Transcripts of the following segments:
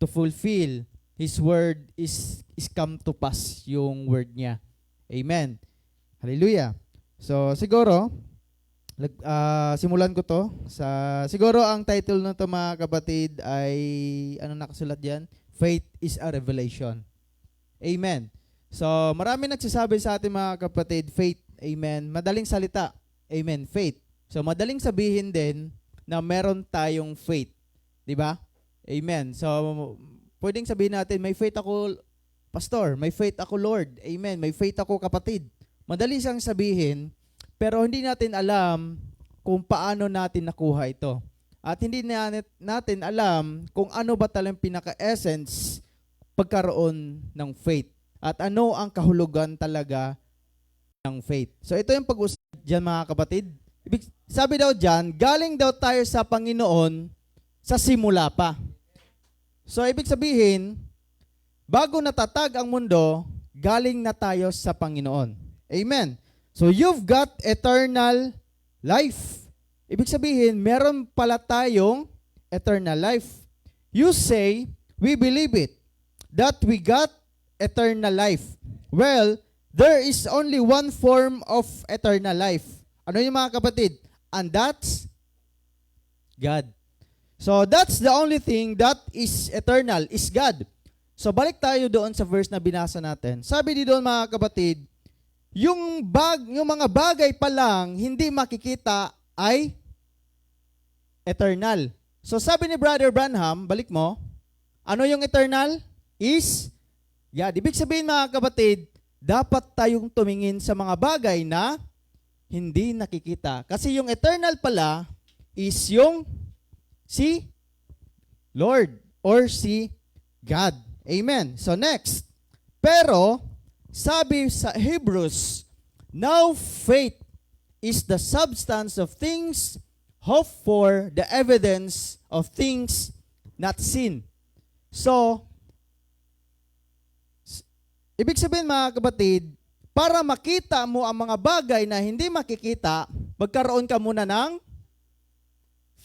to fulfill His word is come to pass yung word niya. Amen. Hallelujah. So, siguro, simulan ko to. Siguro, ang title na to mga kapatid ay, ano nakasulat dyan? Faith is a revelation. Amen. So, marami nagsasabi sa ating mga kapatid, faith. Amen. Madaling salita. Amen. Faith. So, madaling sabihin din na meron tayong faith. Diba? Amen. So, pwedeng sabihin natin, may faith ako, pastor. May faith ako, Lord. Amen. May faith ako, kapatid. Madali siyang sabihin, pero hindi natin alam kung paano natin nakuha ito. At hindi natin alam kung ano ba talagang pinaka-essence pagkaroon ng faith. At ano ang kahulugan talaga ng faith. So ito yung pag-usap dyan mga kapatid. Sabi daw dyan, galing daw tayo sa Panginoon sa simula pa. So ibig sabihin, bago natatag ang mundo, galing na tayo sa Panginoon. Amen. So you've got eternal life. Ibig sabihin, meron pala tayong eternal life. You say, we believe it, that we got eternal life. Well, there is only one form of eternal life. Ano yung mga kapatid? And that's God. So that's the only thing that is eternal, is God. So balik tayo doon sa verse na binasa natin. Sabi di doon mga kapatid, yung mga bagay pa lang hindi makikita ay eternal. So sabi ni Brother Branham, balik mo, ano yung eternal? Is God. Ibig sabihin mga kapatid, dapat tayong tumingin sa mga bagay na hindi nakikita. Kasi yung eternal pala is yung si Lord or si God. Amen. So next, pero sabi sa Hebrews, now faith is the substance of things hoped for, the evidence of things not seen. So, ibig sabihin mga kapatid, para makita mo ang mga bagay na hindi makikita, magkaroon ka muna ng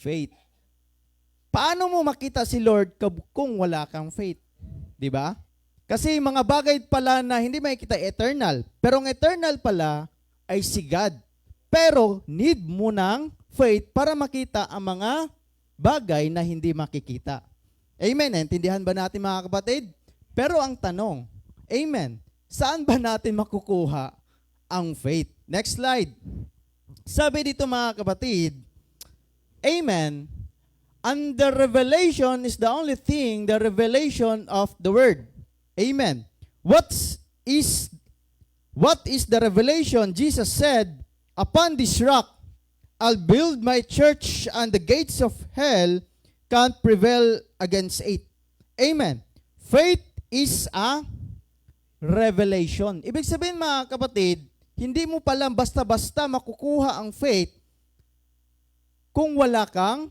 faith. Paano mo makita si Lord kung wala kang faith? Diba? Kasi mga bagay pala na hindi makikita eternal, pero ang eternal pala ay si God. Pero need mo ng faith para makita ang mga bagay na hindi makikita. Amen. Naintindihan ba natin mga kapatid? Pero ang tanong, amen, saan ba natin makukuha ang faith? Next slide. Sabi dito mga kapatid, amen, and the revelation is the only thing, the revelation of the word. Amen. What is the revelation? Jesus said, upon this rock, I'll build my church and the gates of hell can't prevail against it. Amen. Faith is a revelation. Ibig sabihin mga kapatid, hindi mo palang basta-basta makukuha ang faith kung wala kang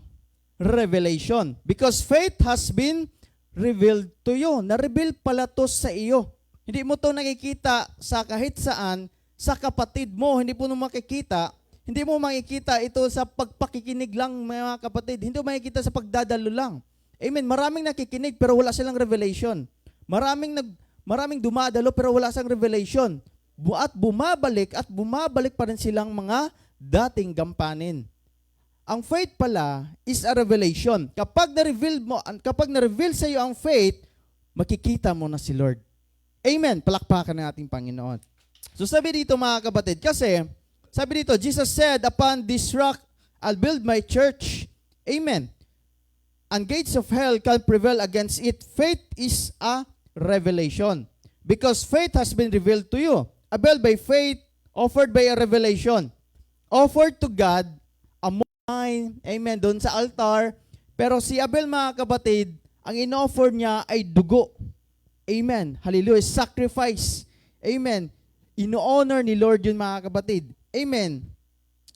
revelation. Because faith has been revealed to you. Na-reveal pala to sa iyo. Hindi mo to nakikita sa kahit saan, sa kapatid mo. Hindi mo makikita. Hindi mo makikita ito sa pagpakikinig lang mga kapatid. Hindi mo makikita sa pagdadalo lang. Amen. Maraming nakikinig pero wala silang revelation. Maraming dumadalo pero wala silang revelation. At bumabalik pa rin silang mga dating gampanin. Ang faith pala is a revelation. Kapag na-reveal sa iyo ang faith, makikita mo na si Lord. Amen. Palakpakan ng ating Panginoon. So sabi dito mga kapatid, kasi sabi dito, Jesus said, upon this rock, I'll build my church. Amen. And gates of hell can't prevail against it. Faith is a revelation. Because faith has been revealed to you. Abel by faith, offered by a revelation. Offered to God, amen, doon sa altar. Pero si Abel mga kapatid, ang in-offer niya ay dugo. Amen. Hallelujah. Sacrifice. Amen. Ino-honor ni Lord yun mga kapatid. Amen.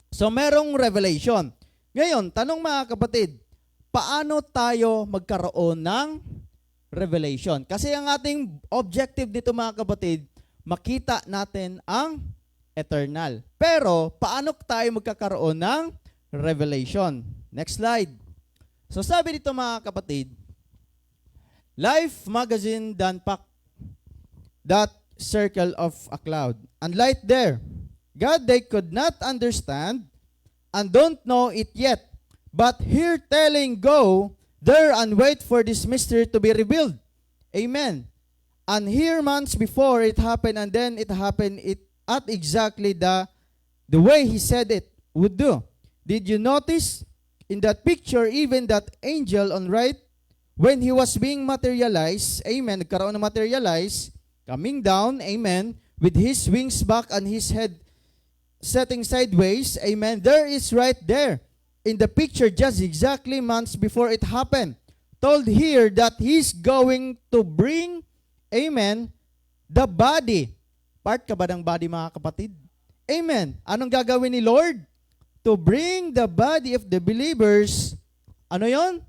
So merong revelation. Ngayon, tanong mga kapatid, paano tayo magkaroon ng revelation? Kasi ang ating objective dito mga kapatid, makita natin ang eternal. Pero paano tayo magkakaroon ng revelation? Next slide. So sabi dito mga kapatid, Life magazine done pack that circle of a cloud. And light there. God, they could not understand and don't know it yet. But here telling, go there and wait for this mystery to be revealed. Amen. And here months before it happened, and then it happened at exactly the way he said it would do. Did you notice in that picture, even that angel on right, when he was being materialized, amen, nagkaroon na materialize, coming down, amen, with his wings back and his head setting sideways, amen, there is right there in the picture just exactly months before it happened, told here that he's going to bring, amen, the body. Part ka ba ng body, mga kapatid? Amen. Anong gagawin ni Lord? To bring the body of the believers, ano yon?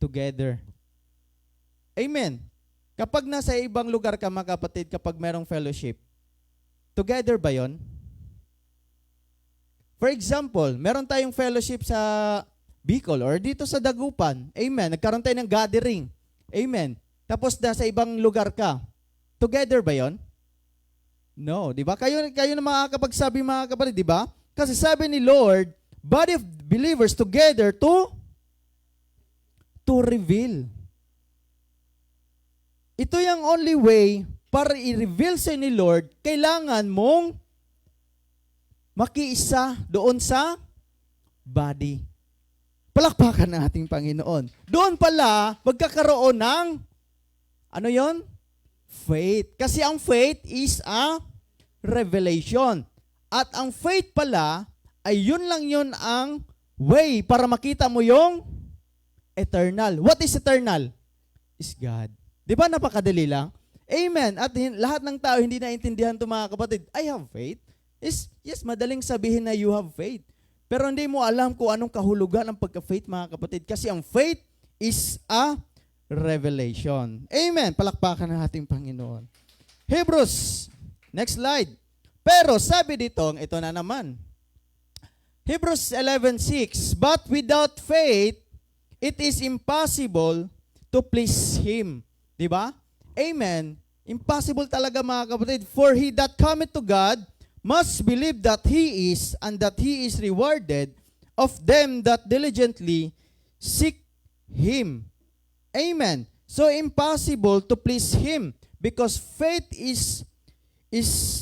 Together. Amen. Kapag nasa ibang lugar ka, mga kapatid, kapag merong fellowship, together ba yon? For example, meron tayong fellowship sa Bicol or dito sa Dagupan. Amen. Nagkaroon tayo ng gathering. Amen. Tapos nasa ibang lugar ka. Together ba yon? No, di ba? Kayo na makakapagsabi, mga kapatid, di ba? Kasi sabi ni Lord, body of believers together to reveal. Ito yung only way para i-reveal sa ni Lord, kailangan mong makiisa doon sa body. Palakpakan ng ating Panginoon. Doon pala, magkakaroon ng, ano yon? Faith. Kasi ang faith is a revelation. At ang faith pala, ay yun lang yun ang way para makita mo yung eternal. What is eternal? Is God. Di ba napakadali lang? Amen. At lahat ng tao hindi naintindihan ito, mga kapatid. I have faith. Yes, madaling sabihin na you have faith. Pero hindi mo alam kung anong kahulugan ng pagka-faith, mga kapatid. Kasi ang faith is a revelation. Amen. Palakpakan ng ating Panginoon. Hebrews. Next slide. Pero sabi dito, ito na naman. Hebrews 11:6, but without faith, it is impossible to please Him. Diba? Amen. Impossible talaga, mga kapatid. For he that cometh to God must believe that He is, and that He is rewarded of them that diligently seek Him. Amen. So impossible to please Him because faith is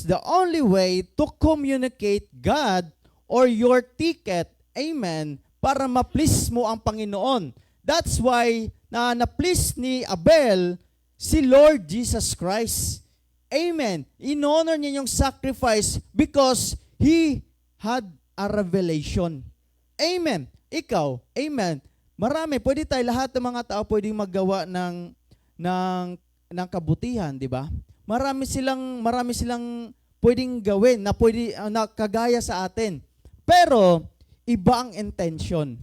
the only way to communicate God or your ticket, amen, para ma-please mo ang Panginoon. That's why na-please ni Abel si Lord Jesus Christ. Amen. In-honor niya yung sacrifice because he had a revelation. Amen. Ikaw, amen. Marami, pwede tayo, lahat ng mga tao pwedeng maggawa ng kabutihan, di ba? Marami silang pwedeng gawin na kagaya sa atin. Pero iba ang intention.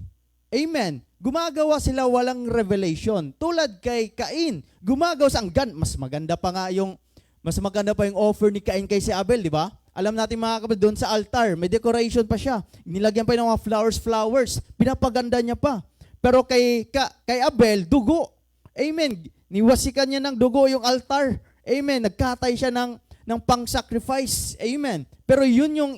Amen. Gumagawa sila walang revelation. Tulad kay Cain, gumagawa sa mas maganda pa yung offer ni Cain kay si Abel, di ba? Alam natin, mga kapatid, doon sa altar, may decoration pa siya. Nilagyan pa ng mga flowers. Pinapaganda niya pa. Pero kay Abel, dugo. Amen. Niwasikan niya ng dugo yung altar. Amen. Nagkatay siya ng pang-sacrifice. Amen. Pero yun yung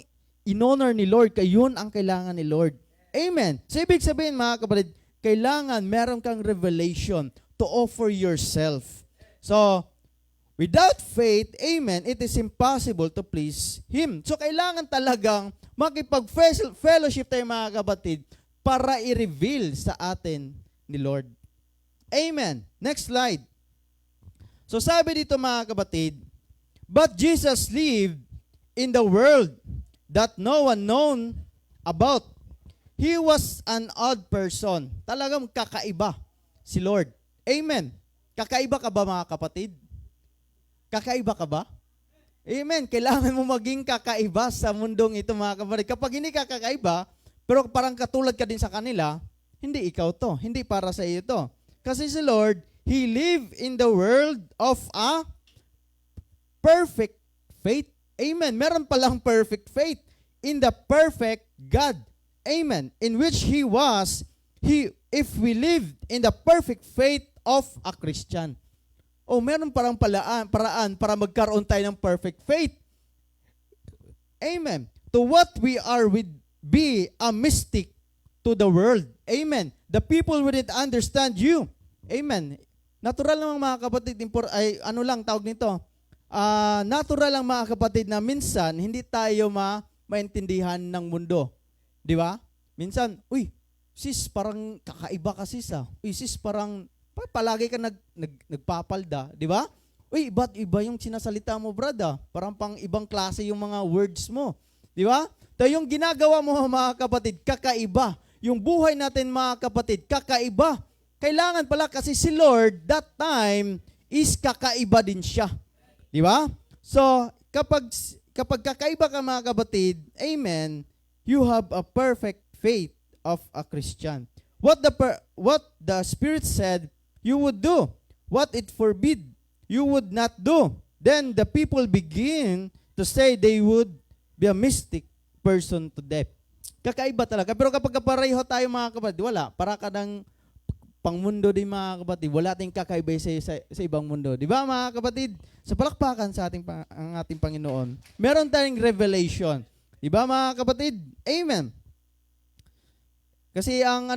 in-honor ni Lord, kaya yun ang kailangan ni Lord. Amen. So, ibig sabihin, mga kapatid, kailangan meron kang revelation to offer yourself. So, without faith, amen, it is impossible to please Him. So, kailangan talagang makipag-fellowship tayo, mga kapatid, para i-reveal sa atin ni Lord. Amen. Next slide. So sabi dito, mga kapatid, but Jesus lived in the world that no one known about. He was an odd person. Talagang kakaiba si Lord. Amen. Kakaiba ka ba, mga kapatid? Kakaiba ka ba? Amen. Kailangan mo maging kakaiba sa mundong ito, mga kapatid. Kapag hindi ka kakaiba, pero parang katulad ka din sa kanila, hindi ikaw to. Hindi para sa iyo to. Kasi si Lord, He lived in the world of a perfect faith. Amen. Meron palang perfect faith in the perfect God. Amen. In which He was, if we lived in the perfect faith of a Christian. O meron parang paraan para magkaroon tayo ng perfect faith. Amen. To what we are would be a mystic to the world. Amen. The people wouldn't understand you. Amen. Natural lang mga kapatid, tawag nito? Natural lang mga kapatid na minsan hindi tayo maintindihan ng mundo. Di ba? Minsan, sis, parang kakaiba ka sis ah. Sis, parang palagi ka nagpapalda. Di ba? Ba't iba yung sinasalita mo, brad ah? Parang pang ibang klase yung mga words mo. Di ba? Yung ginagawa mo mga kapatid, kakaiba. Yung buhay natin mga kapatid, kakaiba. Kailangan pala kasi si Lord, that time, is kakaiba din siya. Di ba? So, kapag kakaiba ka mga kapatid, amen, you have a perfect faith of a Christian. What the Spirit said, you would do. What it forbid, you would not do. Then the people begin to say they would be a mystic person to death. Kakaiba talaga. Pero kapag pareho tayo mga kapatid, wala. Para ka ng pangmundo din mga kapatid. Wala tayong kakaiba sa ibang mundo. Di ba mga kapatid? Sa palakpakan sa ang ating Panginoon, meron tayong revelation. Di ba mga kapatid? Amen. Kasi ang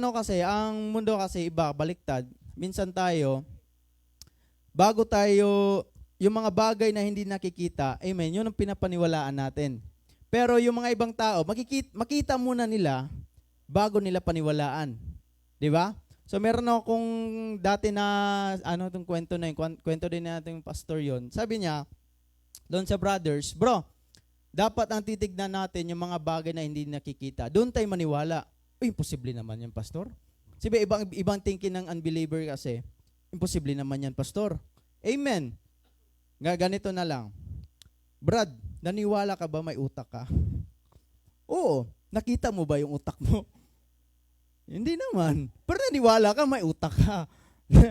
mundo kasi iba, baliktad. Minsan tayo, bago tayo, yung mga bagay na hindi nakikita, amen, yun ang pinapaniwalaan natin. Pero yung mga ibang tao, makita muna nila bago nila paniwalaan. Di ba? So meron akong dati na, itong kwento na yun, kwento din natin yung pastor yun. Sabi niya, doon sa brothers, bro, dapat ang titignan natin yung mga bagay na hindi nakikita. Doon tayo maniwala. Imposible naman yan, pastor. Sabi, ibang thinking ng unbeliever kasi, imposible naman yan, pastor. Amen. Ganito na lang. Brad, naniwala ka ba may utak ka? Oo. Nakita mo ba yung utak mo? Hindi naman. Pero naniwala ka may utak ka.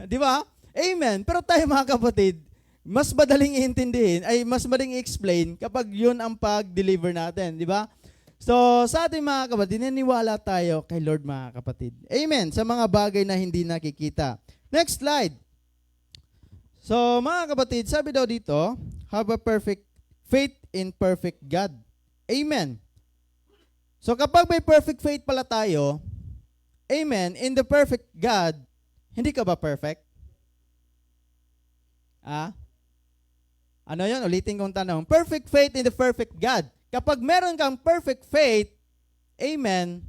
Di ba? Amen. Pero tayo mga kapatid, mas madaling iintindihin, mas madaling i-explain kapag yun ang pag-deliver natin. Di ba? So, sa ating mga kapatid, naniwala tayo kay Lord mga kapatid. Amen. Sa mga bagay na hindi nakikita. Next slide. So, mga kapatid, sabi daw dito, have a perfect faith in perfect God. Amen. So, kapag may perfect faith pala tayo, amen, in the perfect God, hindi ka ba perfect? Ano yun? Ulitin kong tanong. Perfect faith in the perfect God. Kapag meron kang perfect faith, amen,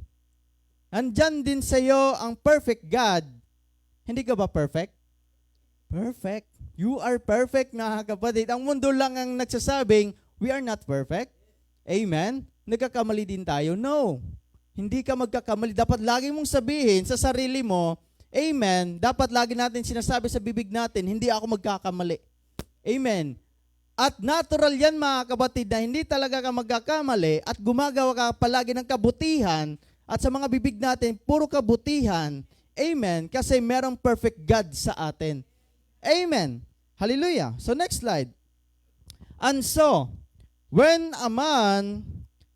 andyan din sa iyo ang perfect God, hindi ka ba perfect? Perfect. You are perfect, mga kapatid. Ang mundo lang ang nagsasabing, we are not perfect. Amen. Nagkakamali din tayo. No. Hindi ka magkakamali. Dapat lagi mong sabihin sa sarili mo, amen, dapat lagi natin sinasabi sa bibig natin, hindi ako magkakamali. Amen. At natural yan mga kapatid na hindi talaga ka magkakamali at gumagawa ka palagi ng kabutihan at sa mga bibig natin, puro kabutihan. Amen. Kasi merong perfect God sa atin. Amen. Hallelujah. So next slide. And so, when a man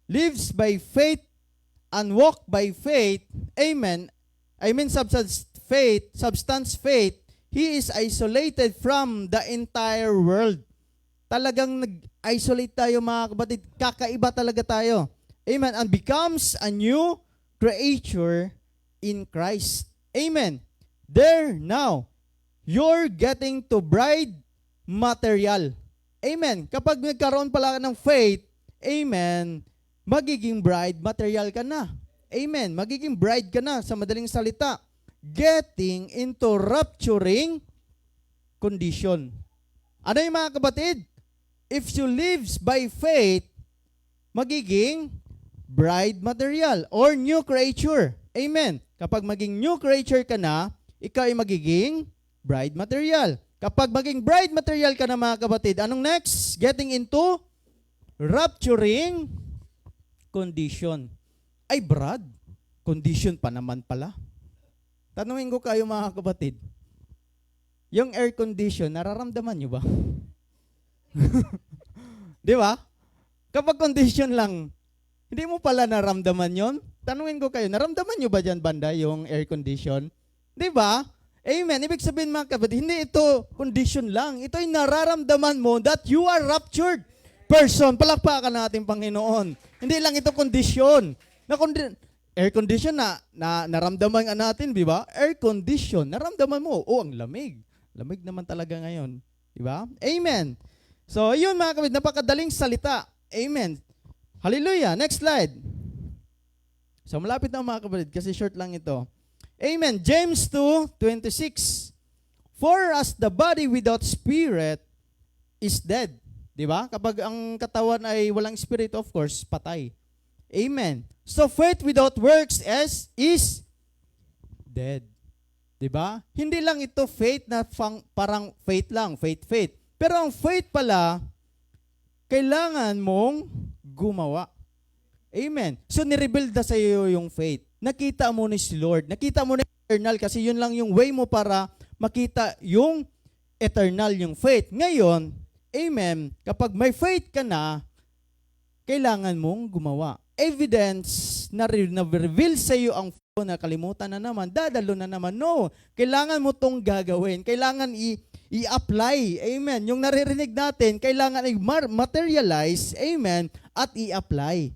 lives by faith and walk by faith, amen, substance faith, he is isolated from the entire world. Talagang nag-isolate tayo mga kapatid. Kakaiba talaga tayo. Amen. And becomes a new creature in Christ. Amen. There now, you're getting to bride material. Amen. Kapag nagkaroon pala ng faith, amen, magiging bride material ka na. Amen. Magiging bride ka na sa madaling salita. Getting into rapturing condition. Ano yung mga kapatid? If you lives by faith, magiging bride material or new creature. Amen. Kapag maging new creature ka na, ikaw ay magiging bride material. Kapag maging bride material ka na mga kapatid, anong next? Getting into rapturing condition. Ay brad, condition pa naman pala. Tanungin ko kayo mga kapatid, yung air condition, nararamdaman nyo ba? Di ba? Kapag condition lang, hindi mo pala naramdaman yon. Tanungin ko kayo, naramdaman nyo ba dyan banda yung air condition? Di ba? Amen. Ibig sabihin mga kapatid, hindi ito condition lang. Ito ay nararamdaman mo that you are raptured person. Palakpakan natin, Panginoon. Hindi lang ito condition. Air condition na naramdaman nga natin, di ba? Air condition, naramdaman mo, ang lamig. Lamig naman talaga ngayon. Di ba? Amen. So, yun mga kapatid, napakadaling salita. Amen. Hallelujah. Next slide. So, malapit na mga kapatid kasi short lang ito. Amen. James 2:26. For as the body without spirit is dead. Di ba? Kapag ang katawan ay walang spirit, of course, patay. Amen. So faith without works is dead. Di ba? Hindi lang ito faith na parang faith lang, faith. Pero ang faith pala, kailangan mong gumawa. Amen. So nirebuild na sa iyo yung faith. Nakita mo ni si Lord. Nakita mo na eternal kasi yun lang yung way mo para makita yung eternal, yung faith. Ngayon, amen, kapag may faith ka na, kailangan mong gumawa. Evidence na reveal sa iyo ang nakalimutan na naman, dadalo na naman. No, kailangan mo tong gagawin. Kailangan i-apply. Amen. Yung naririnig natin, kailangan i-materialize. Amen. At i-apply.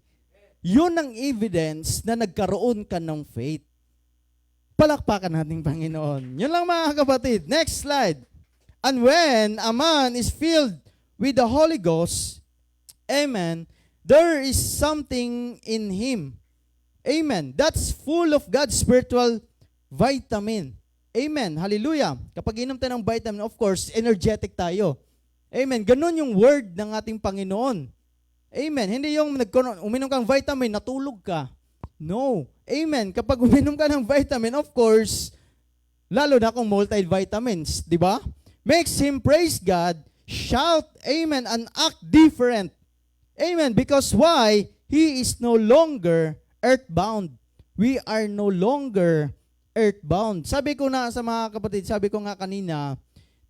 Yun ang evidence na nagkaroon ka ng faith. Palakpakan natin, Panginoon. Yun lang mga kapatid. Next slide. And when a man is filled with the Holy Ghost, amen, there is something in him. Amen. That's full of God's spiritual vitamin. Amen. Hallelujah. Kapag inom tayo ng vitamin, of course, energetic tayo. Amen. Ganon yung word ng ating Panginoon. Amen. Hindi yung uminom kang vitamin, natulog ka. No. Amen. Kapag uminom ka ng vitamin, of course, lalo na kung multivitamins, di ba? Makes him praise God, shout, amen, and act different. Amen. Because why? He is no longer earthbound. We are no longer earthbound. Sabi ko na sa mga kapatid, sabi ko nga kanina,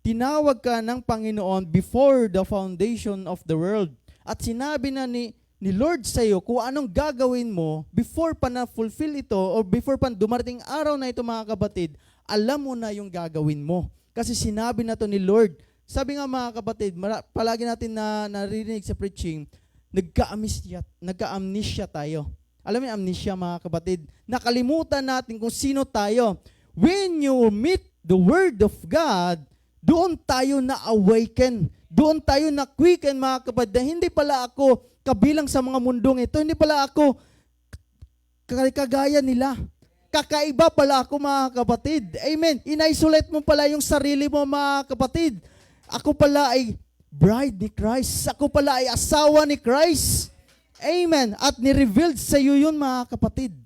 tinawag ka ng Panginoon before the foundation of the world. At sinabi na ni Lord sa iyo kung anong gagawin mo before pa na-fulfill ito or before pa dumarating araw na ito mga kapatid, alam mo na yung gagawin mo. Kasi sinabi na to ni Lord. Sabi nga mga kapatid, palagi natin na naririnig sa preaching, nagka-amnesia tayo. Alam mo yung amnesia mga kapatid? Nakalimutan natin kung sino tayo. When you meet the Word of God, doon tayo na-awaken. Doon tayo na-quicken mga kapatid. Hindi pala ako kabilang sa mga mundong ito. Hindi pala ako kagaya nila. Kakaiba pala ako mga kapatid. Amen. In-isolate mo pala yung sarili mo mga kapatid. Ako pala ay bride ni Christ. Ako pala ay asawa ni Christ. Amen. At ni-revealed sa iyo yun mga kapatid.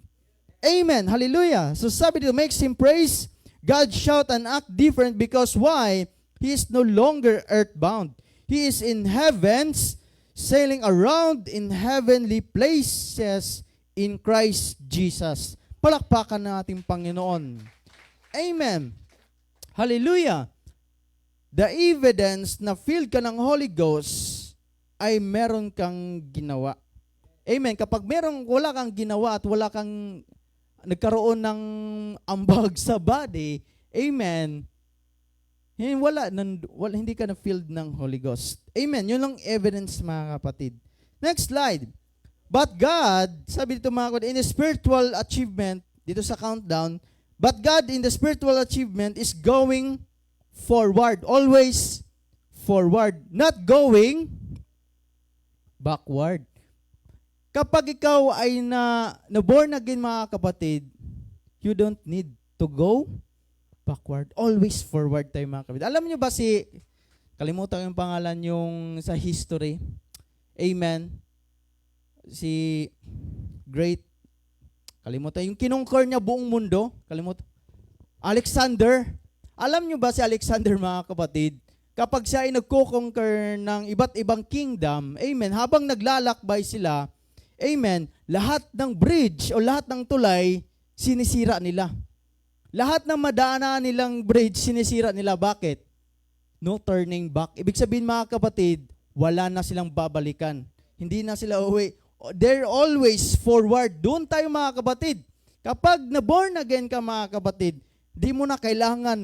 Amen. Hallelujah. So sabi dito, makes him praise God, shout and act different because why? He is no longer earthbound. He is in heavens, sailing around in heavenly places in Christ Jesus. Palakpakan na ating Panginoon. Amen. Hallelujah. The evidence na filled ka ng Holy Ghost ay meron kang ginawa. Amen. Kapag wala kang ginawa at wala kang nagkaroon ng ambag sa body, amen, hindi ka na-filled ng Holy Ghost. Amen. Yun lang evidence mga kapatid. Next slide. But God, sabi dito mga kapatid, in the spiritual achievement, dito sa countdown, but God in the spiritual achievement is going forward. Always forward. Not going backward. Kapag ikaw ay na-born again mga kapatid, you don't need to go backward. Always forward tayo mga kapatid. Alam niyo ba kalimutan ko yung pangalan yung sa history. Amen. Si kalimutan, yung kinongkor niya buong mundo. Alexander. Alam niyo ba si Alexander mga kapatid? Kapag siya ay nagko-conquer ng iba't ibang kingdom, amen, habang naglalakbay sila, amen, lahat ng bridge o lahat ng tulay, sinisira nila. Lahat ng madaanan nilang bridge, sinisira nila. Bakit? No turning back. Ibig sabihin mga kapatid, wala na silang babalikan. Hindi na sila uwi. They're always forward. Doon tayo mga kapatid. Kapag na-born again ka mga kapatid, Di mo na kailangan,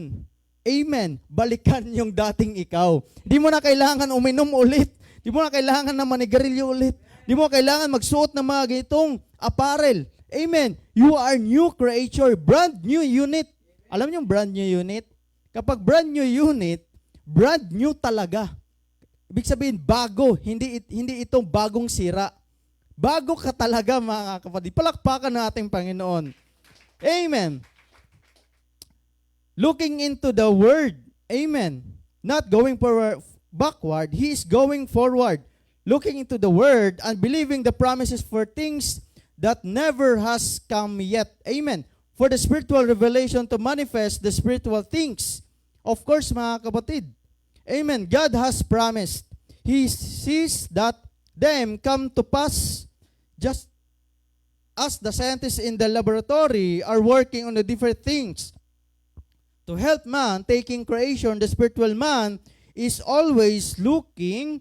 amen, balikan yung dating ikaw. Di mo na kailangan uminom ulit. Di mo na kailangan na manigarilyo ulit. Di mo kailangan magsuot ng mga ganitong apparel. Amen. You are new creature, brand new unit. Alam niyo yung brand new unit? Kapag brand new unit, brand new talaga. Ibig sabihin, bago. Hindi itong bagong sira. Bago ka talaga, mga kapatid. Palakpakan ng ating Panginoon. Amen. Looking into the Word. Amen. Not going backward. He is going forward. Looking into the Word and believing the promises for things that never has come yet. Amen. For the spiritual revelation to manifest the spiritual things. Of course, mga kapatid. Amen. God has promised. He sees that them come to pass just as the scientists in the laboratory are working on the different things. To help man taking creation, the spiritual man is always looking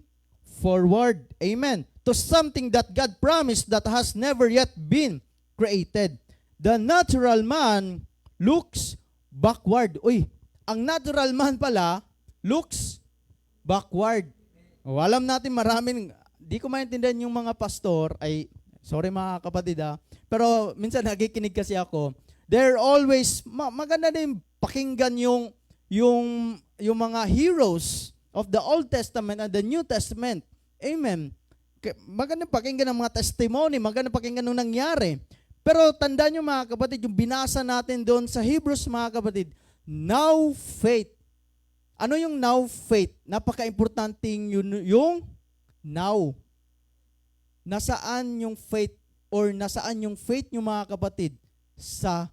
forward. Amen. To something that God promised that has never yet been created. The natural man looks backward. Uy, ang natural man pala looks backward. O, alam natin maraming, di ko maintindihan yung mga pastor, ay, sorry mga kapatid pero minsan nakikinig kasi ako, they're always, maganda din pakinggan yung mga heroes of the Old Testament and the New Testament. Amen. Maganda pakinggan ang mga testimony, maganda pakinggan nung nangyari. Pero tandaan nyo mga kapatid, yung binasa natin doon sa Hebrews mga kapatid, now faith. Ano yung now faith? Napaka-importanting yung now. Nasaan yung faith or nasaan yung faith nyo mga kapatid? Sa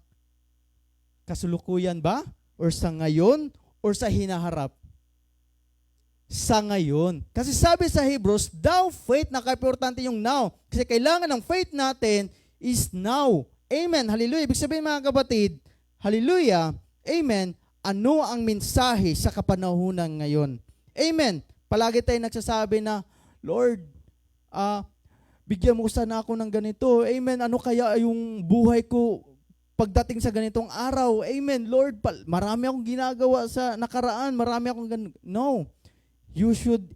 kasulukuyan ba? Or sa ngayon? Or sa hinaharap? Sa ngayon. Kasi sabi sa Hebrews, thou faith, naka-importante yung now. Kasi kailangan ng faith natin is now. Amen. Hallelujah. Ibig sabihin mga kapatid, hallelujah, amen, ano ang mensahe sa kapanahunan ngayon? Amen. Palagi tayo nagsasabi na, Lord, bigyan mo sana ako ng ganito. Amen. Ano kaya yung buhay ko pagdating sa ganitong araw? Amen. Lord, marami akong ginagawa sa nakaraan. Marami akong ganito. No. You should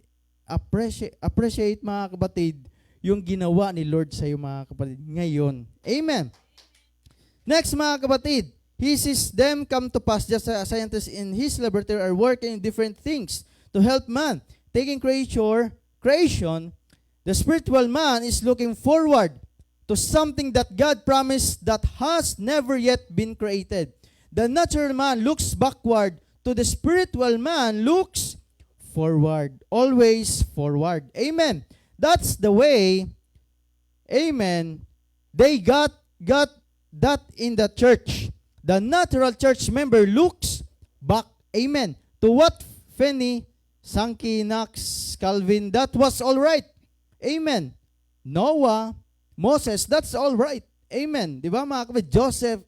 appreciate mga kapatid, yung ginawa ni Lord sa iyo mga kapatid ngayon. Amen. Next mga kapatid, He sees them come to pass just as scientists in His laboratory are working in different things to help man. Taking creation, the spiritual man is looking forward to something that God promised that has never yet been created. The natural man looks backward, to the spiritual man looks forward. Always forward. Amen. That's the way, amen, they got that in the church. The natural church member looks back, amen, to what Finney, Sankey, Knox, Calvin, that was all right. Amen. Noah, Moses, that's all right. Amen. Di ba mga kapatid? Joseph,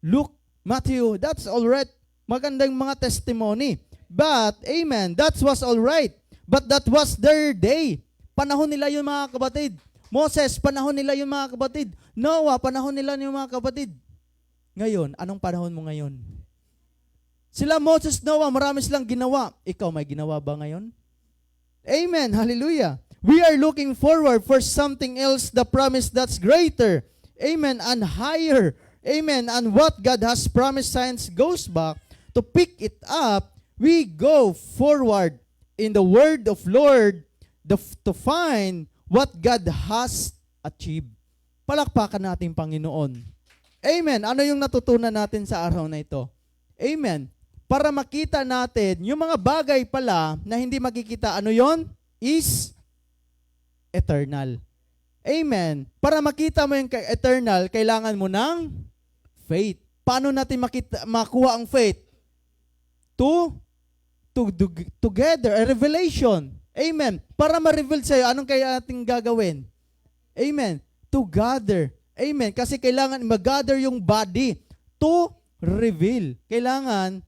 Luke, Matthew, that's all right. Magandang mga testimony. But, amen, that was all right. But that was their day. Panahon nila yun mga kapatid. Moses, panahon nila yun mga kapatid. Noah, panahon nila yun mga kapatid. Ngayon, anong panahon mo ngayon? Sila Moses, Noah, marami silang ginawa. Ikaw, may ginawa ba ngayon? Amen. Hallelujah. We are looking forward for something else, the promise that's greater. Amen. And higher. Amen. And what God has promised, science goes back to pick it up. We go forward in the word of Lord to find what God has achieved. Palakpakan natin Panginoon. Amen. Ano yung natutunan natin sa araw na ito? Amen. Para makita natin, yung mga bagay pala na hindi makikita, ano yon? Is eternal. Amen. Para makita mo yung eternal, kailangan mo ng faith. Paano natin makuha ang faith? Together, a revelation. Amen. Para ma-reveal sa'yo, anong kaya natin gagawin? Amen. To gather. Amen. Kasi kailangan mag-gather yung body to reveal. Kailangan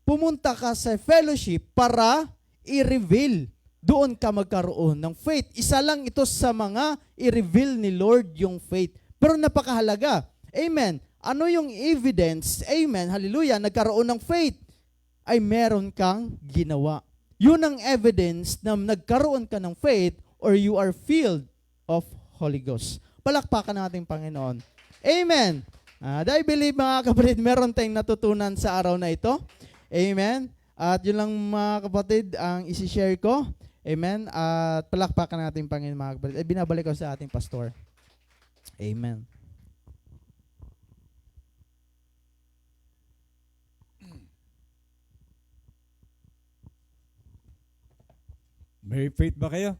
pumunta ka sa fellowship para i-reveal. Doon ka magkaroon ng faith. Isa lang ito sa mga i-reveal ni Lord yung faith. Pero napakahalaga. Amen. Ano yung evidence? Amen, hallelujah, nagkaroon ng faith ay meron kang ginawa. Yun ang evidence na nagkaroon ka ng faith or you are filled of Holy Ghost. Palakpakan natin Panginoon. Amen. I believe mga kapatid, meron tayong natutunan sa araw na ito. Amen. At yun lang mga kapatid ang isi-share ko. Amen. At palakpakan natin Panginoon mga kapatid. Binabalik ko sa ating pastor. Amen. May faith ba kayo?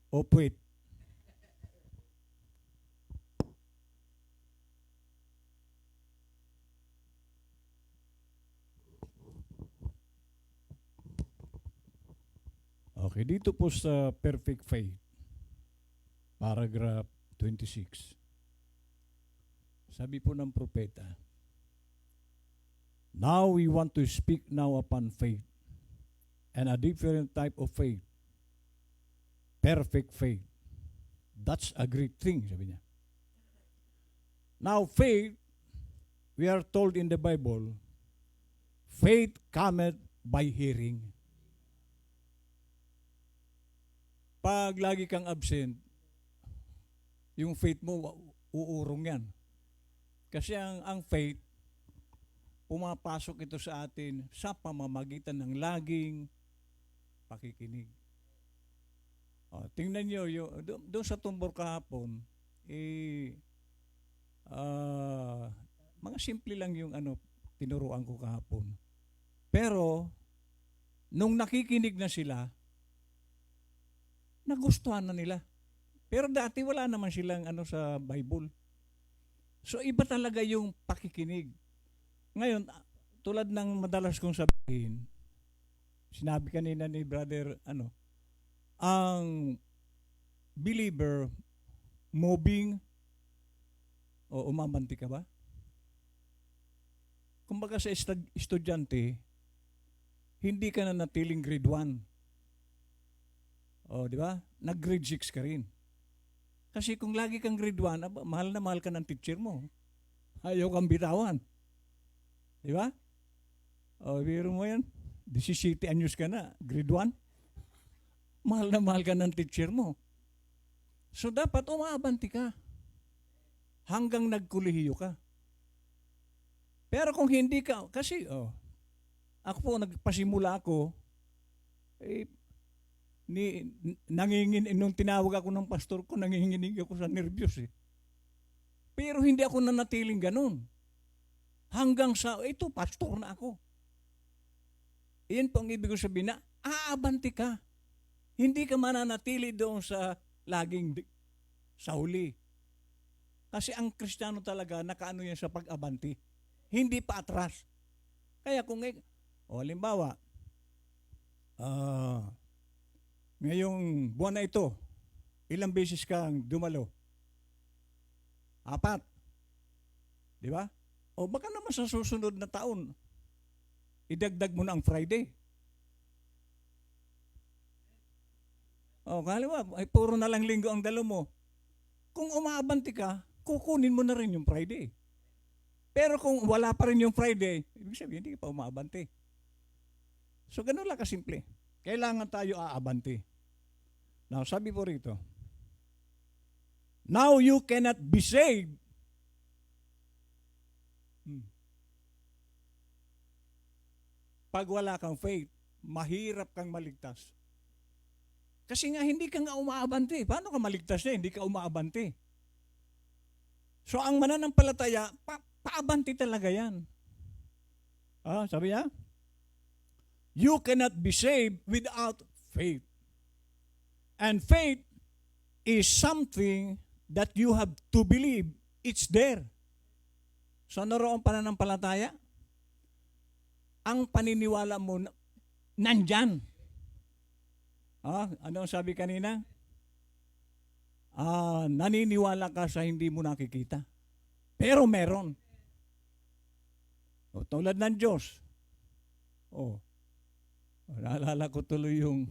O puwit? Okay, dito po sa perfect faith, paragraph 26. Sabi po ng propeta, now we want to speak now upon faith and a different type of faith. Perfect faith. That's a great thing, sabi niya. Now, faith, we are told in the Bible, faith cometh by hearing. Pag lagi kang absent, yung faith mo, uurong yan. Kasi ang faith, pumapasok ito sa atin sa pamamagitan ng laging pakikinig. Tingnan nyo, doon sa tumbor kahapon, mga simple lang yung tinuruan ko kahapon. Pero, nung nakikinig na sila, nagustuhan na nila. Pero dati wala naman silang sa Bible. So iba talaga yung pakikinig. Ngayon, tulad ng madalas kong sabihin, sinabi kanina ni brother, ang believer moving o umamanti ka ba? Kumbaga sa estudyante, hindi ka na natiling grade 1. Di ba? Nag-grade 6 ka rin. Kasi kung lagi kang grade 1, mahal na mahal ka ng teacher mo. Ayaw kang bitawan. Di ba? Biro mo yan. 17 anyos ka na, grade 1. Mahal na mahal ka ng teacher mo. So dapat umaabanti ka. Hanggang nagkolehiyo ka. Pero kung hindi ka, kasi ako po, nagpasimula ako, nung tinawag ako ng pastor ko, nanginginig ako sa nervyos eh. Pero hindi ako nanatiling ganun. Hanggang sa, ito, pastor na ako. Iyan po ang ibig ko sabihin na, aabanti ka. Hindi ka mananatili doon sa laging sa huli. Kasi ang Kristiyano talaga, nakaano yan sa pag-abanti. Hindi pa atras. Kaya kung, halimbawa, ngayong buwan na ito, ilang beses kang dumalo? 4. Di ba? O baka naman sa susunod na taon, idagdag mo na ang Friday. Kaliwa, puro na lang linggo ang dalo mo. Kung umaabanti ka, kukunin mo na rin yung Friday. Pero kung wala pa rin yung Friday, ibig sabihin, hindi ka pa umaabanti. So, ganun lang kasimple. Kailangan tayo aabanti. Now, sabi po rito, now you cannot be saved. Pag wala kang faith, mahirap kang maligtas. Kasi nga, hindi ka nga umaabante. Paano ka maligtas na? Hindi ka umaabante. So, ang mananampalataya, paabante talaga yan. Sabi niya, you cannot be saved without faith. And faith is something that you have to believe. It's there. So, naroon pananampalataya? Ang paniniwala mo, nandyan. Ano ang sabi kanina? Naniniwala ka sa hindi mo nakikita. Pero meron. Tulad ng Diyos. Naalala ko tuloy yung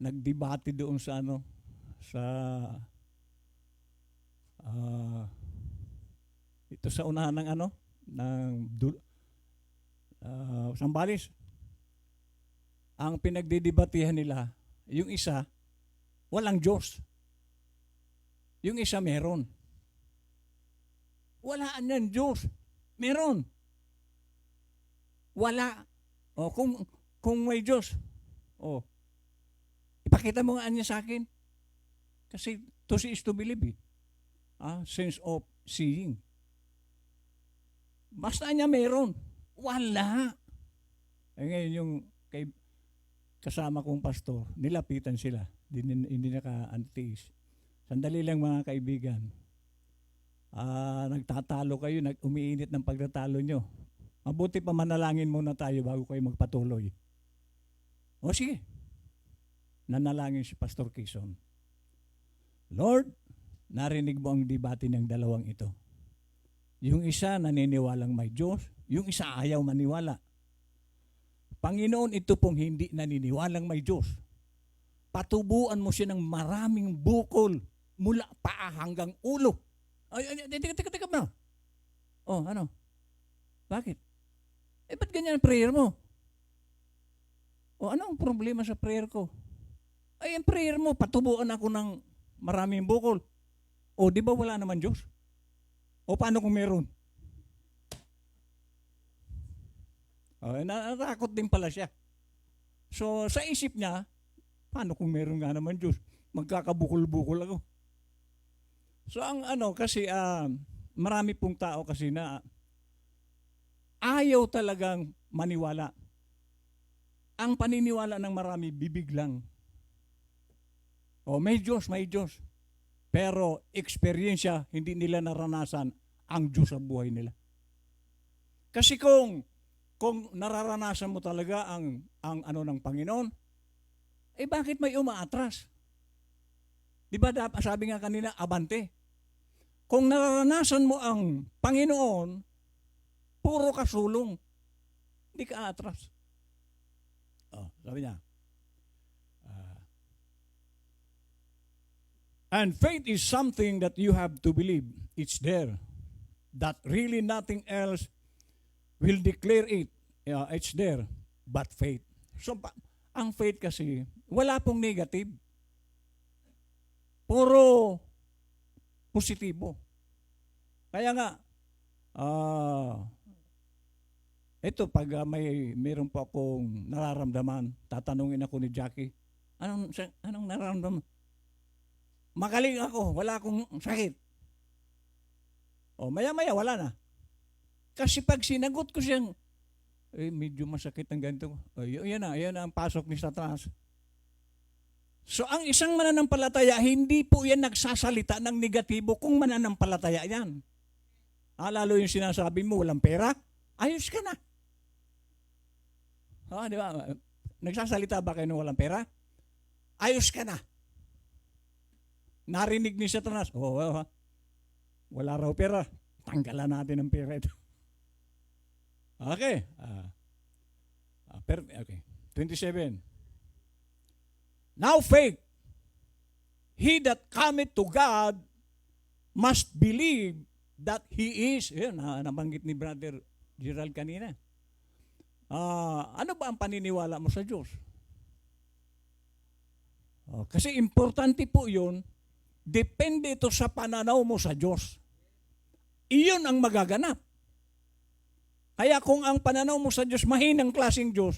nagdebate doon sa ito sa unahan ng Sambales. Ang pinagdidebatihan nila, yung isa, walang Diyos. Yung isa meron. Walaan yan Diyos. Meron. Wala. O kung may Diyos, ipakita mo nga niya sa akin. Kasi to see is to believe. Sense of seeing. Basta niya meron. Wala. Ngayon yung kasama kong pastor, nilapitan sila. Hindi naka-antiis. Sandali lang mga kaibigan. Nagtatalo kayo, umiinit ng pagtatalo nyo. Mabuti pa manalangin muna tayo bago kayo magpatuloy. O sige. Nanalangin si Pastor Quezon. Lord, narinig mo ang debate ng dalawang ito. Yung isa naniniwalang may Diyos, yung isa ayaw maniwala. Panginoon, ito pong hindi naniniwalang may Diyos. Patubuan mo siya ng maraming bukol mula paa hanggang ulo. Teka na. Ano? Bakit? Ba't ganyan ang prayer mo? Ano ang problema sa prayer ko? Ang prayer mo, patubuan ako ng maraming bukol. Di ba wala naman Diyos? Paano kung meron? Natakot din pala siya. So, sa isip niya, paano kung meron nga naman Diyos? Magkakabukol-bukol ako. So, kasi marami pong tao kasi na ayaw talagang maniwala. Ang paniniwala ng marami, bibig lang. May Diyos, may Diyos. Pero eksperyensya, hindi nila naranasan ang Diyos sa buhay nila. Kasi kung nararanasan mo talaga ang ng Panginoon, bakit may umaatras? Di ba sabi nga kanina, abante. Kung nararanasan mo ang Panginoon, puro ka sulong. Hindi ka atras. Sabi niya, and faith is something that you have to believe. It's there. That really nothing else will declare it. It's there. But faith. So, ang faith kasi, wala pong negative. Puro positibo. Kaya nga, ito pag mayroon po akong nararamdaman, tatanungin ako ni Jackie, anong nararamdaman? Magaling ako, wala akong sakit. Maya-maya, wala na. Kasi pag sinagot ko siyang, medyo masakit ang ganito. Yan na ang pasok ni Satanas. So, ang isang mananampalataya, hindi po yan nagsasalita ng negatibo kung mananampalataya yan. Lalo yung sinasabi mo, walang pera, ayos ka na. Di ba? Nagsasalita ba kayo ng walang pera? Ayos ka na. Narinig ni Satanas, wala raw pera, tanggalan natin ang pera ito. Okay. Okay. 27. Now faith, he that cometh to God must believe that He is. Yan, nabanggit ni Brother Gerald kanina. Ano ba ang paniniwala mo sa Diyos? Kasi importante po yun, depende ito sa pananaw mo sa Diyos. Iyon ang magaganap. Kaya kung ang pananaw mo sa Diyos, mahinang klaseng Diyos,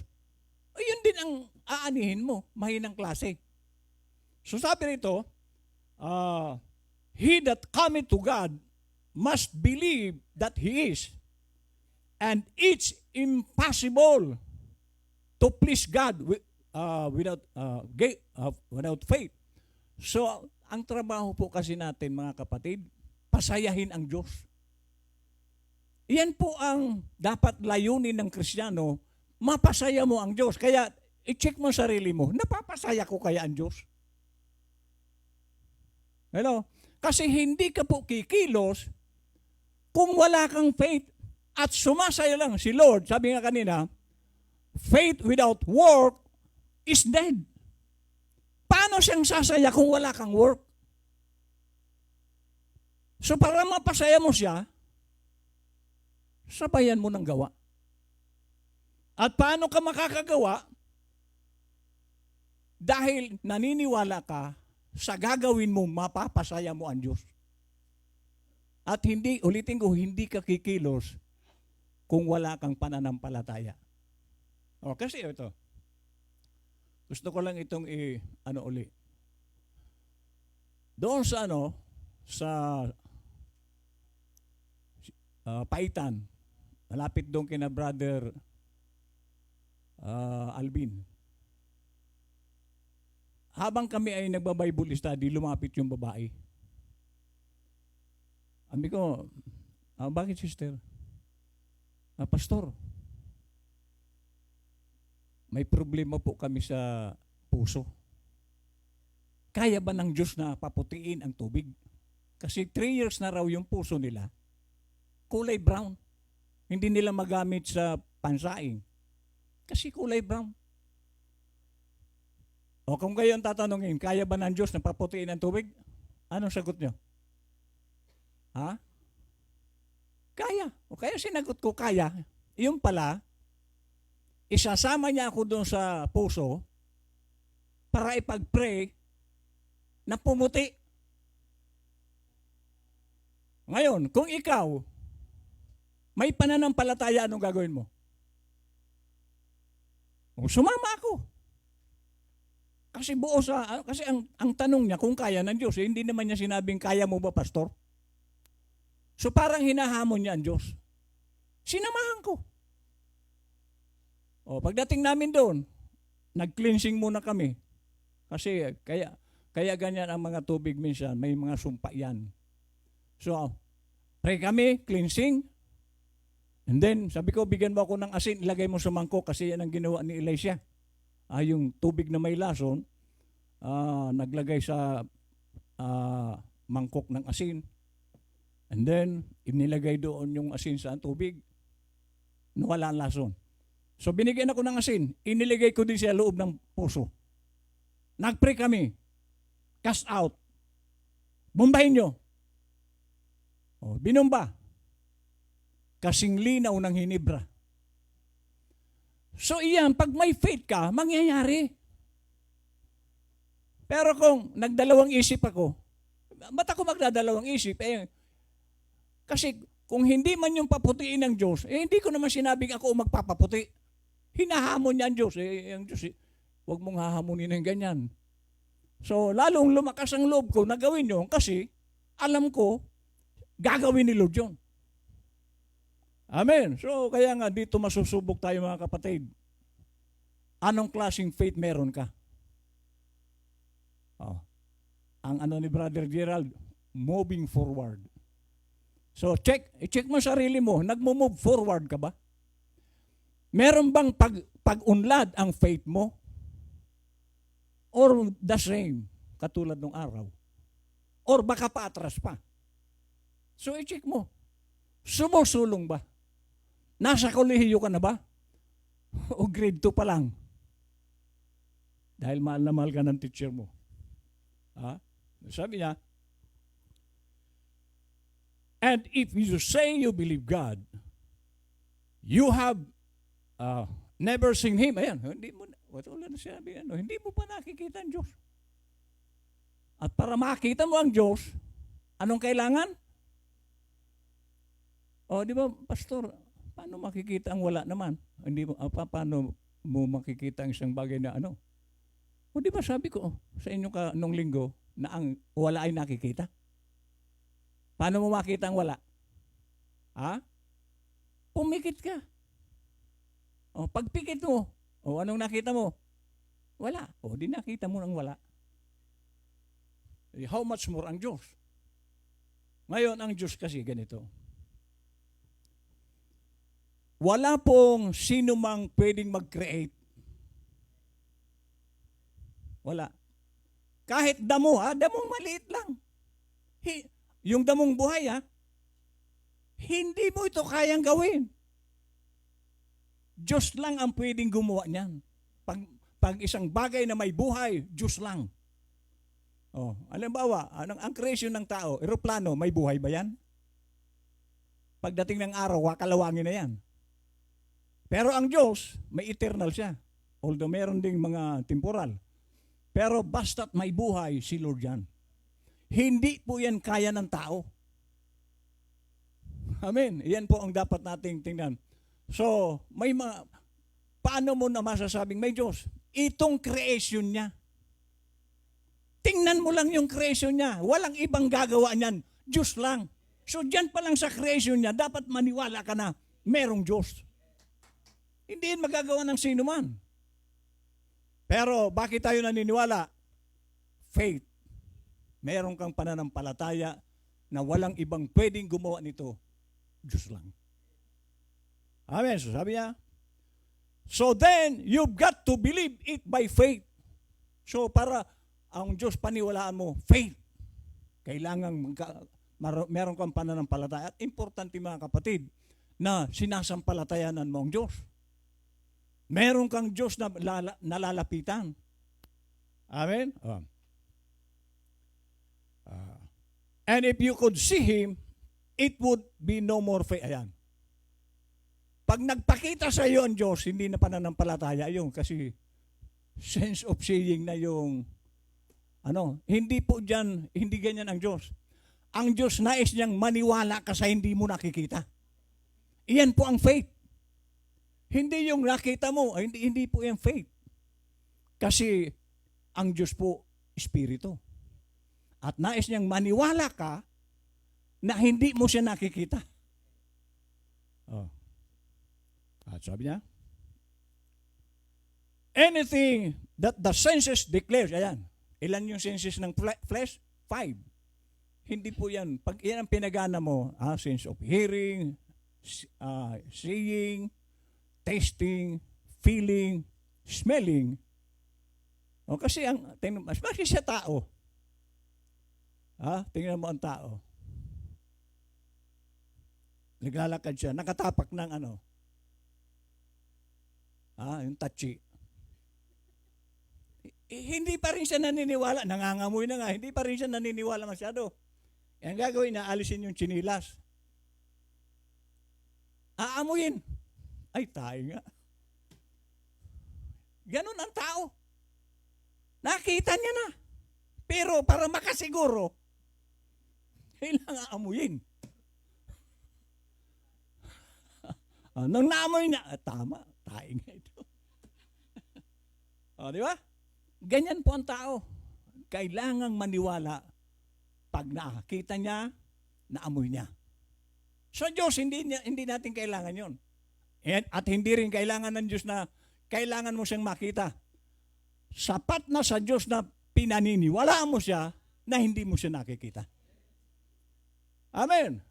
yun din ang aanihin mo, mahinang klase. So sabi rito, he that cometh to God must believe that He is. And it's impossible to please God without faith. So, ang trabaho po kasi natin mga kapatid, pasayahin ang Diyos. Yan po ang dapat layunin ng Kristiyano, mapasaya mo ang Diyos. Kaya, i-check mo sarili mo, napapasaya ko kaya ang Diyos? Hello? Kasi hindi ka po kikilos kung wala kang faith at sumasaya lang si Lord. Sabi nga kanina, faith without work is dead. Paano siyang sasaya kung wala kang work? So para mapasaya mo siya, sabayan mo ng gawa. At paano ka makakagawa? Dahil naniniwala ka sa gagawin mo, mapapasaya mo ang Diyos. At hindi, ulitin ko, hindi ka kikilos kung wala kang pananampalataya. O, kasi ito, gusto ko lang itong uli. Doon sa sa Paitan, malapit doon kina Brother Alvin. Habang kami ay nagba-Bible study, lumapit yung babae. Sabi ko, bakit sister? Pastor, may problema po kami sa puso. Kaya ba ng Diyos na paputiin ang tubig? Kasi 3 years na raw yung puso nila, kulay brown. Hindi nila magamit sa pansaing. Kasi kulay brown. O kung kayo ang tatanungin, kaya ba ng Diyos na paputiin ang tubig? Anong sagot nyo? Ha? Kaya. O kaya sinagot ko, kaya. Yung pala, isasama niya ako doon sa puso para ipag-pray na pumuti. Ngayon, kung ikaw, may pananampalataya, anong gagawin mo? O, sumama ako. Kasi buo sa, kasi ang tanong niya kung kaya ng Diyos, hindi naman niya sinabing kaya mo ba, pastor? So parang hinahamon niya ang Diyos. Sinamahan ko. O, pagdating namin doon, nag-cleansing muna kami. Kasi kaya ganyan ang mga tubig minsan, may mga sumpa yan. So, pray kami, cleansing. And then, sabi ko, bigyan mo ako ng asin, ilagay mo sa mangkok kasi yan ang ginawa ni Elisha. Yung tubig na may lason, naglagay sa mangkok ng asin. And then, inilagay doon yung asin sa tubig. Nawala ang lason. So, binigyan ako ng asin. Iniligay ko din sa loob ng puso. Nag-pray kami. Cast out. Bombahin nyo. O, binumba. Kasing linaw ng Hinebra. So iyan, pag may faith ka, mangyayari. Pero kung nagdalawang isip ako, ba't ako magdadalawang isip? Kasi kung hindi man yung paputiin ng Diyos, hindi ko naman sinabing ako magpapaputi. Hinahamon niya ang Diyos. Ang Diyos, huwag mong hahamunin ng ganyan. So lalong lumakas ang loob ko na gawin yun kasi alam ko, gagawin ni Lord yun. Amen. So, kaya nga dito masusubok tayo mga kapatid. Anong klaseng faith meron ka? Ang ni Brother Gerald, moving forward. So, i-check mo sarili mo, nagmo-move forward ka ba? Meron bang pag-unlad ang faith mo? Or the same, katulad ng araw? Or baka paatras pa? So, i-check mo. Sumusulong ba? Nasa kolehiyo ka na ba? O grade 2 pa lang? Dahil mahal na mahal ka ng teacher mo. Sabi niya, and if you say you believe God, you have never seen Him. Ayan, hindi mo hindi mo pa nakikita ang Diyos. At para makita mo ang Diyos, anong kailangan? O, di ba, pastor, paano makikita ang wala naman? Hindi mo, paano mo makikita ang isang bagay na ano? O, di ba sabi ko sa inyo nung linggo na ang wala ay nakikita? Paano mo makita ang wala? Pumikit ka. O, pagpikit mo, o anong nakita mo? Wala. O, di nakita mo ang wala. How much more ang Diyos? Ngayon, ang Diyos kasi ganito. Wala pong sino mang pwedeng mag-create. Wala. Kahit damo, damong maliit lang. Yung damong buhay, hindi mo ito kayang gawin. Diyos lang ang pwedeng gumawa niyan. Pag isang bagay na may buhay, Diyos lang. Halimbawa, ang creation ng tao, eroplano, may buhay ba yan? Pagdating ng araw, kakalawangin na yan. Pero ang Diyos, may eternal siya. Although meron ding mga temporal. Pero basta't may buhay, si Lord yan. Hindi po yan kaya ng tao. Amen. Yan po ang dapat nating tingnan. So, paano mo na masasabing may Diyos? Itong creation niya. Tingnan mo lang yung creation niya. Walang ibang gagawa niyan. Diyos lang. So, dyan pa lang sa creation niya, dapat maniwala ka na merong Diyos. Hindi yan magagawa ng sino man. Pero, bakit tayo naniniwala? Faith. Meron kang pananampalataya na walang ibang pwedeng gumawa nito. Diyos lang. Amen. So, sabi niya, so then, you've got to believe it by faith. So, para ang Diyos paniwalaan mo, faith. Kailangan meron kang pananampalataya. At importante mga kapatid, na sinasampalatayanan mo ang Diyos. Meron kang Diyos na nalalapitan. Amen? And if you could see Him, it would be no more faith. Ayan. Pag nagpakita sa iyo ang Diyos, hindi na pananampalataya yun kasi sense of seeing na yung hindi po dyan, hindi ganyan ang Diyos. Ang Diyos nais niyang maniwala ka sa hindi mo nakikita. Iyan po ang faith. Hindi yung nakita mo, hindi po yung faith. Kasi ang Diyos po, Espiritu. At nais niyang maniwala ka na hindi mo siya nakikita. At sabi niya, anything that the senses declares, ayan, ilan yung senses ng flesh? 5. Hindi po yan. Pag yan ang pinagana mo, sense of hearing, seeing, tasting, feeling, smelling. Kasi mas siya tao. Tingnan mo ang tao. Naglalakad siya, nakatapak ng yung tachi. Hindi pa rin siya naniniwala, nangangamoy na nga, hindi pa rin siya naniniwala masyado. Ang gagawin, naalisin yung chinilas. Aamuyin. Ay, tayo nga. Ganun ang tao. Nakita niya na. Pero para makasiguro, kailangan amuyin. Nung naamoy na, tama, tayo nga ito. Di ba? Ganyan po ang tao. Kailangang maniwala pag nakakita niya, naamoy niya. So Diyos, hindi natin kailangan yon. At hindi rin kailangan ng Diyos na kailangan mo siyang makita. Sapat na sa Diyos na pinaniniwalaan mo siya na hindi mo siya nakikita. Amen.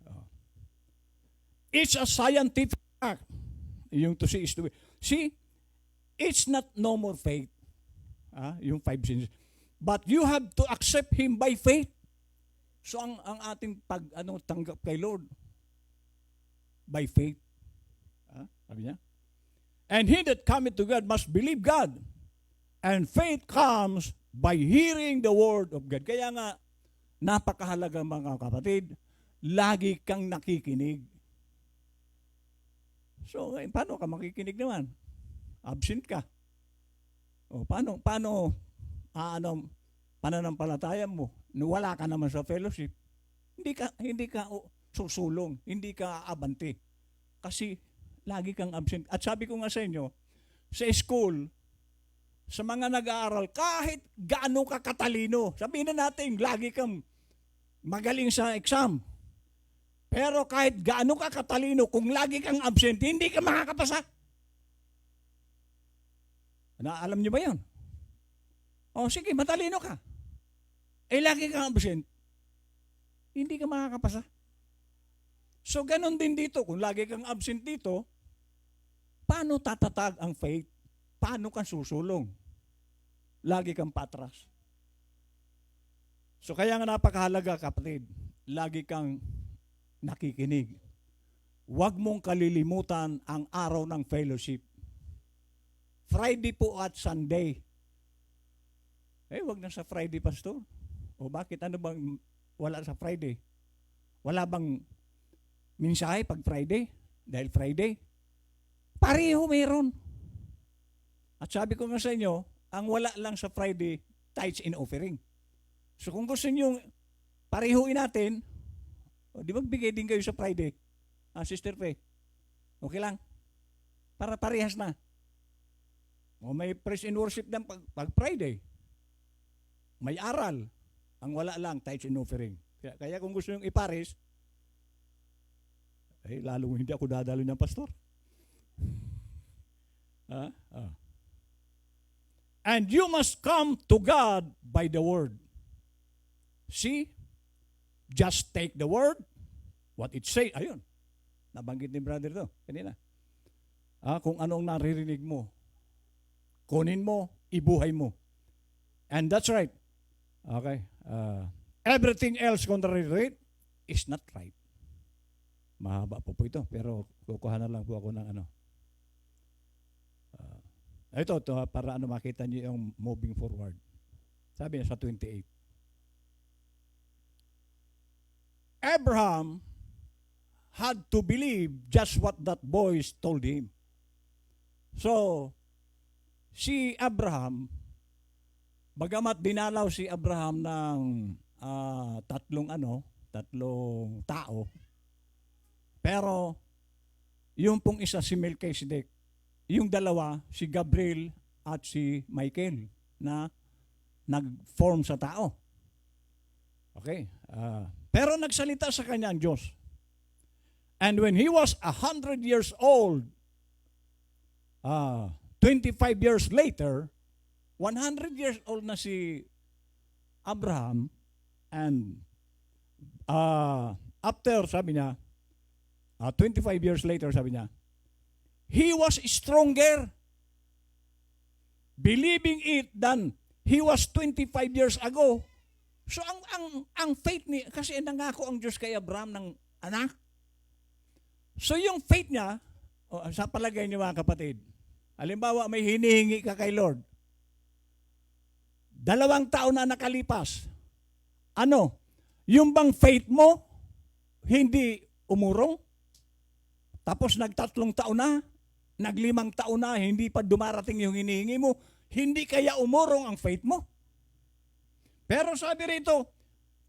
It's a scientific fact. Yung to see is to be. See, it's not no more faith. Yung 5 senses. But you have to accept Him by faith. So ang ating tanggap kay Lord by faith. Sabi niya. And he that cometh to God must believe God. And faith comes by hearing the word of God. Kaya nga, napakahalaga mga kapatid, lagi kang nakikinig. So, paano ka makikinig naman? Absent ka. O, paano pananampalataya mo? Wala ka naman sa fellowship. Hindi ka susulong, hindi ka aabante. Kasi lagi kang absent. At sabi ko nga sa inyo, sa school, sa mga nag-aaral, kahit gaano ka katalino, sabihin na natin, lagi kang magaling sa exam. Pero kahit gaano ka katalino, kung lagi kang absent, hindi ka makakapasa. Alam niyo ba yan? Sige, matalino ka. Lagi kang absent, hindi ka makakapasa. So, ganun din dito. Kung lagi kang absent dito, paano tatatag ang faith? Paano kang susulong? Lagi kang patras. So, kaya nga napakahalaga, kapatid, lagi kang nakikinig. Huwag mong kalilimutan ang araw ng fellowship. Friday po at Sunday. Huwag na sa Friday, Pastor. O bakit? Ano bang wala sa Friday? Wala bang mensahe pag Friday, dahil Friday, pareho mayroon. At sabi ko nga sa inyo, ang wala lang sa Friday, tithes and offering. So kung gusto nyo parehuin natin, di ba bigay din kayo sa Friday? Sister Faye, okay lang. Para parehas na. O may praise and worship ng pag Friday. May aral. Ang wala lang, tithes and offering. Kaya kung gusto nyo ipares, lalo hindi ako dadalo ng pastor. And you must come to God by the word. See? Just take the word, what it say. Ayun. Nabanggit ni brother to kanina. Kung anong naririnig mo, kunin mo, ibuhay mo. And that's right. Okay. Everything else contrary to it is not right. Mahaba po ito, pero kukuha na lang po ako ng ano. Ito para makita niyo yung moving forward. Sabi niya sa 28. Abraham had to believe just what that voice told him. So, si Abraham, bagamat dinalaw si Abraham ng tatlong tao, pero yung pong isa si Melchizedek, yung dalawa si Gabriel at si Michael na nag-form sa tao. Okay. Pero nagsalita sa kanya ang Diyos. And when he was 100 years old, 25 years later, 100 years old na si Abraham, and after, sabi niya, 25 years later, sabi niya, he was stronger believing it than he was 25 years ago. So ang faith ni, kasi nangako ang Diyos kay Abraham ng anak. So yung faith niya, sa palagay niyo mga kapatid, halimbawa may hinihingi ka kay Lord, 2 taon na nakalipas, yung bang faith mo hindi umurong? Tapos 3 taon na, 5 taon na, hindi pa dumarating yung hinihingi mo, hindi kaya umurong ang faith mo? Pero sabi rito,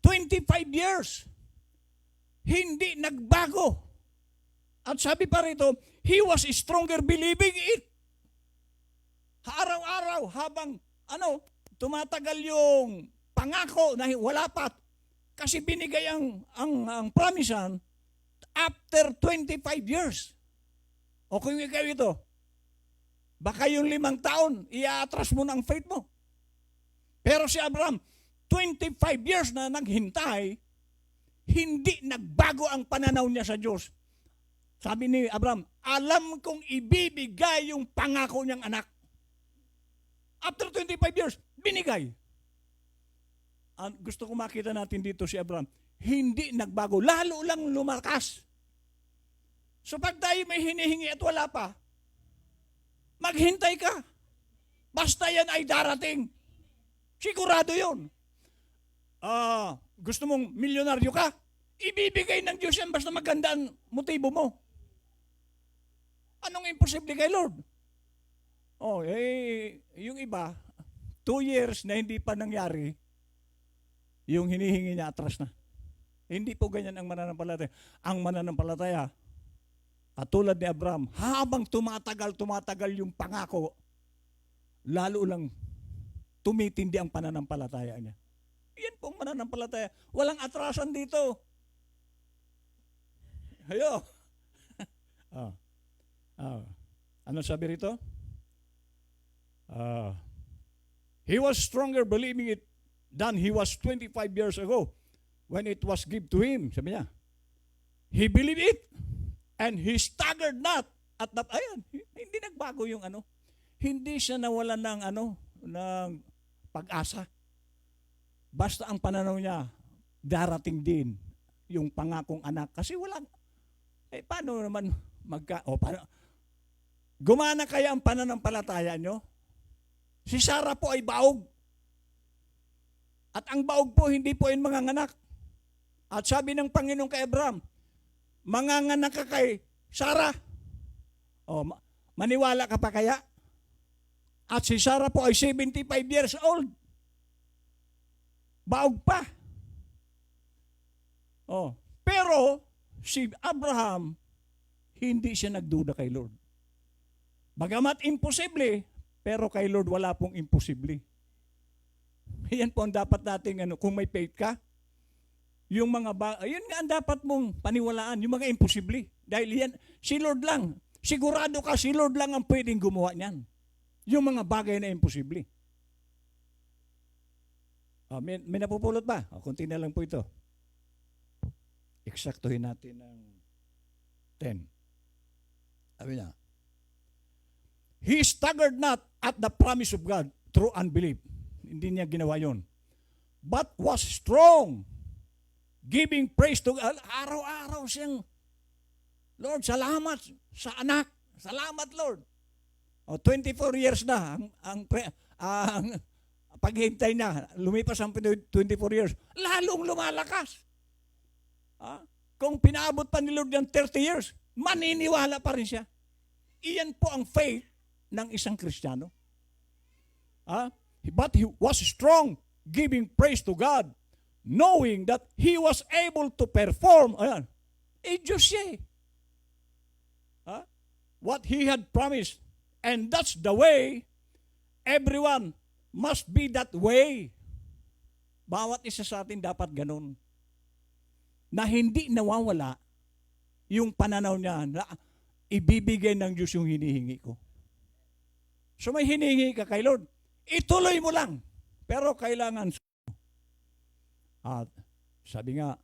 25 years, hindi nagbago. At sabi pa rito, he was stronger believing it. Araw-araw habang tumatagal yung pangako na wala pa. Kasi binigay ang promisean after 25 years. O kung ikaw ito, baka yung 5 taon, i-atras mo ng faith mo. Pero si Abraham, 25 years na naghintay, hindi nagbago ang pananaw niya sa Diyos. Sabi ni Abraham, alam kong ibibigay yung pangako niyang anak. After 25 years, binigay. Gusto ko makita natin dito si Abraham, hindi nagbago, lalo lang lumakas. So pag tayo may hinihingi at wala pa, maghintay ka. Basta yan ay darating. Sigurado yun. Gusto mong milyonaryo ka? Ibibigay ng Diyos yan basta maganda ang motibo mo. Anong imposible kay Lord? Yung iba, 2 years na hindi pa nangyari, yung hinihingi niya atras na. Hindi po ganyan ang mananampalataya. Ang mananampalataya, katulad ni Abraham, habang tumatagal yung pangako, lalo lang tumitindi ang pananampalataya niya. Yan pong mananampalataya. Walang atrasan dito. Hayo. Ano sabi rito? He was stronger believing it than he was 25 years ago when it was given to him. Sabi niya, he believed it and he staggered not. At hindi nagbago yung Hindi siya nawalan ng pag-asa. Basta ang pananaw niya, darating din yung pangakong anak. Kasi walang, paano naman gumana kaya ang pananampalataya nyo? Si Sarah po ay baog. At ang baog po, hindi po yung mga anak. At sabi ng Panginoon kay Abraham, manganganak ka kay Sarah. O, maniwala ka pa kaya? At si Sarah po ay 75 years old. Baog pa. Oh, pero si Abraham, hindi siya nagduda kay Lord. Bagamat imposible, pero kay Lord wala pong imposible. Yan po ang dapat nating kung may faith ka, yung yun nga ang dapat mong paniwalaan, yung mga imposible. Dahil yan, si Lord lang, sigurado ka, si Lord lang ang pwedeng gumawa niyan. Yung mga bagay na imposible. May napupulot ba? Kunti na lang po ito. Eksaktuhin natin ng 10. Sabi niya, He staggered not at the promise of God through unbelief. Hindi niya ginawa yon. But was strong, giving praise to God. Araw-araw siyang, Lord, salamat sa anak. Salamat, Lord. 24 years na ang paghintay na. Lumipas ang 24 years. Lalong lumalakas. Kung pinaabot pa ni Lord yung 30 years, maniniwala pa rin siya. Iyan po ang faith ng isang Kristiyano. But he was strong, giving praise to God, knowing that he was able to perform, Diyos siya. What he had promised. And that's the way everyone must be that way. Bawat isa sa atin dapat ganun. Na hindi nawawala yung pananaw niya na ibibigay ng Diyos yung hinihingi ko. So may hinihingi ka kay Lord, ituloy mo lang. Pero kailangan, at sabi nga,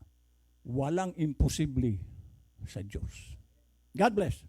walang imposible sa Diyos. God bless.